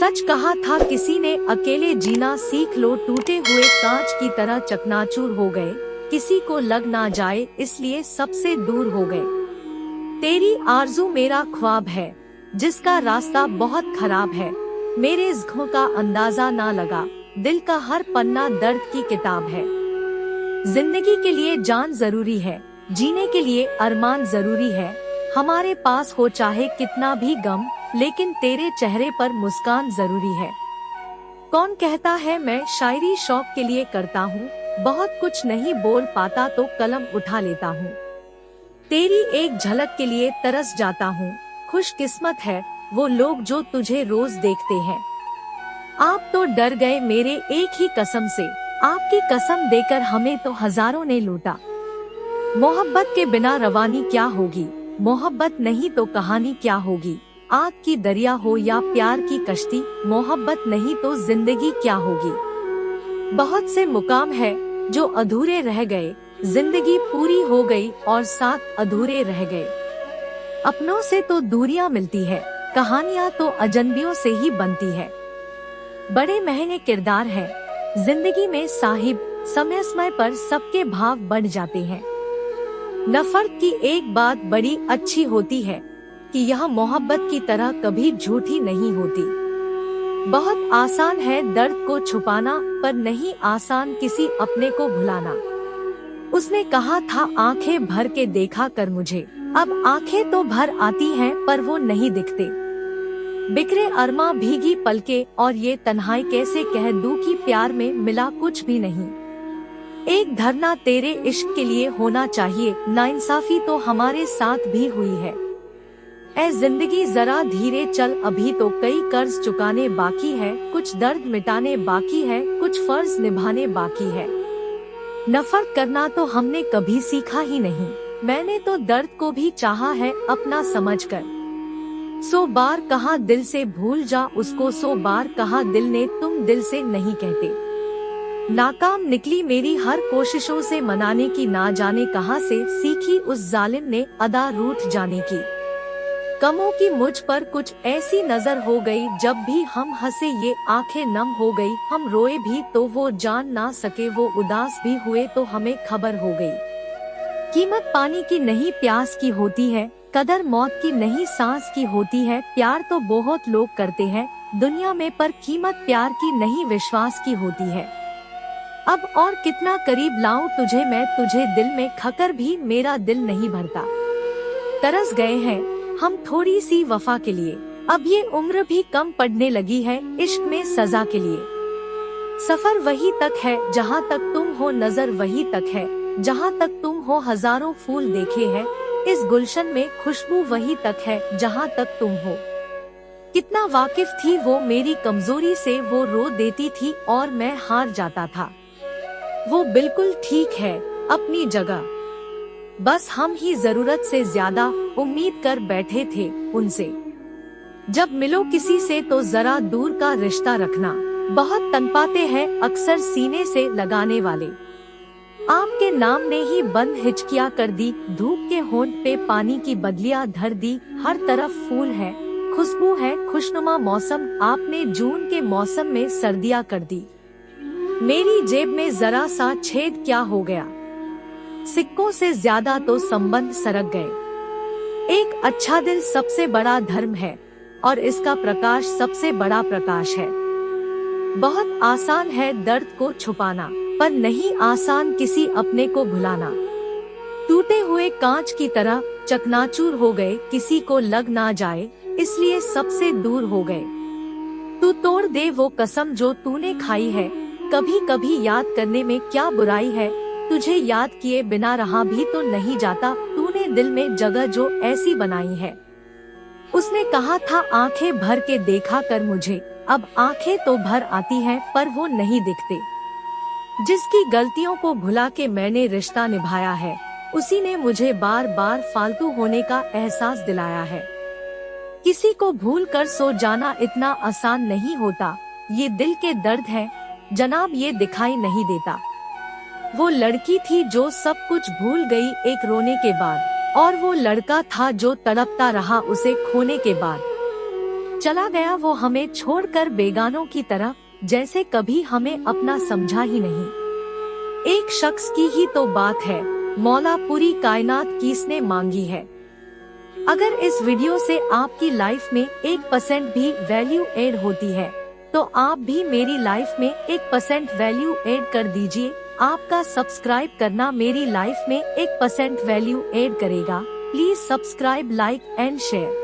सच कहा था किसी ने, अकेले जीना सीख लो, टूटे हुए कांच की तरह चकनाचूर हो गए, किसी को लग ना जाए इसलिए सबसे दूर हो गए। तेरी आरज़ू मेरा ख्वाब है, जिसका रास्ता बहुत खराब है, मेरे ज़ख्म का अंदाजा ना लगा, दिल का हर पन्ना दर्द की किताब है। जिंदगी के लिए जान जरूरी है, जीने के लिए अरमान जरूरी है, हमारे पास हो चाहे कितना भी गम, लेकिन तेरे चेहरे पर मुस्कान जरूरी है। कौन कहता है मैं शायरी शौक के लिए करता हूँ, बहुत कुछ नहीं बोल पाता तो कलम उठा लेता हूँ। तेरी एक झलक के लिए तरस जाता हूँ, खुशकिस्मत है वो लोग जो तुझे रोज देखते हैं। आप तो डर गए मेरे एक ही कसम से, आपकी कसम देकर हमें तो हजारों ने लूटा। मोहब्बत के बिना रवानी क्या होगी, मोहब्बत नहीं तो कहानी क्या होगी, आग की दरिया हो या प्यार की कश्ती, मोहब्बत नहीं तो जिंदगी क्या होगी। बहुत से मुकाम है जो अधूरे रह गए, जिंदगी पूरी हो गई और साथ अधूरे रह गए। अपनों से तो दूरियां मिलती है, कहानियां तो अजनबियों से ही बनती है। बड़े महंगे किरदार हैं जिंदगी में साहिब, समय समय पर सबके भाव बढ़ जाते हैं। नफरत की एक बात बड़ी अच्छी होती है कि यह मोहब्बत की तरह कभी झूठी नहीं होती। बहुत आसान है दर्द को छुपाना, पर नहीं आसान किसी अपने को भुलाना। उसने कहा था आंखें भर के देखा कर मुझे, अब आंखें तो भर आती हैं पर वो नहीं दिखते। बिखरे अरमा भीगी पलके और ये तन्हाई कैसे कह दूं कि प्यार में मिला कुछ भी नहीं। एक धरना तेरे इश्क के लिए होना चाहिए, नाइंसाफी तो हमारे साथ भी हुई है। ऐ जिंदगी जरा धीरे चल, अभी तो कई कर्ज चुकाने बाकी है, कुछ दर्द मिटाने बाकी है, कुछ फर्ज निभाने बाकी है। नफरत करना तो हमने कभी सीखा ही नहीं, मैंने तो दर्द को भी चाहा है अपना समझकर। 100 बार कहा दिल से भूल जा उसको, 100 बार कहा दिल ने तुम दिल से नहीं कहते। नाकाम निकली मेरी हर कोशिशों से मनाने की, ना जाने कहां से सीखी उस जालिम ने अदा रूठ जाने की। कमों की मुझ पर कुछ ऐसी नजर हो गई, जब भी हम हंसे ये आंखें नम हो गई, हम रोए भी तो वो जान ना सके, वो उदास भी हुए तो हमें खबर हो गई। कीमत पानी की नहीं प्यास की होती है, कदर मौत की नहीं सांस की होती है। प्यार तो बहुत लोग करते हैं दुनिया में, पर कीमत प्यार की नहीं विश्वास की होती है। अब और कितना करीब लाऊं तुझे मैं, तुझे दिल में खकर भी मेरा दिल नहीं भरता। तरस गए हैं हम थोड़ी सी वफा के लिए, अब ये उम्र भी कम पड़ने लगी है इश्क में सजा के लिए। सफर वही तक है जहाँ तक तुम हो, नजर वही तक है जहाँ तक तुम हो, हजारों फूल देखे हैं इस गुलशन में, खुशबू वही तक है जहाँ तक तुम हो। कितना वाकिफ थी वो मेरी कमजोरी से, वो रो देती थी और मैं हार जाता था। वो बिल्कुल ठीक है अपनी जगह, बस हम ही जरूरत से ज्यादा उम्मीद कर बैठे थे उनसे। जब मिलो किसी से तो जरा दूर का रिश्ता रखना, बहुत तनपाते हैं अक्सर सीने से लगाने वाले। आपके नाम ने ही बंद हिचकियां कर दी, धूप के होंठ पे पानी की बदलियां धर दी। हर तरफ फूल है, खुशबू है, खुशनुमा मौसम, आपने जून के मौसम में सर्दियां कर दी। मेरी जेब में जरा सा छेद क्या हो गया, सिक्कों से ज्यादा तो संबंध सरक गए। एक अच्छा दिल सबसे बड़ा धर्म है और इसका प्रकाश सबसे बड़ा प्रकाश है। बहुत आसान है दर्द को छुपाना, पर नहीं आसान किसी अपने को भुलाना। टूटे हुए कांच की तरह चकनाचूर हो गए, किसी को लग ना जाए इसलिए सबसे दूर हो गए। तू तोड़ दे वो कसम जो तूने खाई है, कभी कभी याद करने में क्या बुराई है, तुझे याद किए बिना रहा भी तो नहीं जाता, तूने दिल में जगह जो ऐसी बनाई है। उसने कहा था आंखें भर के देखा कर मुझे, अब आंखें तो भर आती हैं पर वो नहीं दिखते। जिसकी गलतियों को भुला के मैंने रिश्ता निभाया है, उसी ने मुझे बार बार फालतू होने का एहसास दिलाया है। किसी को भूल कर सो जाना इतना आसान नहीं होता, ये दिल के दर्द है जनाब, ये दिखाई नहीं देता। वो लड़की थी जो सब कुछ भूल गई एक रोने के बाद, और वो लड़का था जो तड़पता रहा उसे खोने के बाद। चला गया वो हमें छोड़कर बेगानों की तरह, जैसे कभी हमें अपना समझा ही नहीं। एक शख्स की ही तो बात है, मौला पूरी कायनात किसने मांगी है। अगर इस वीडियो से आपकी लाइफ में 1% भी वैल्यू ऐड होती है, तो आप भी मेरी लाइफ में 1% वैल्यू ऐड कर दीजिए। आपका सब्सक्राइब करना मेरी लाइफ में 1% वैल्यू ऐड करेगा। Please subscribe, like and share.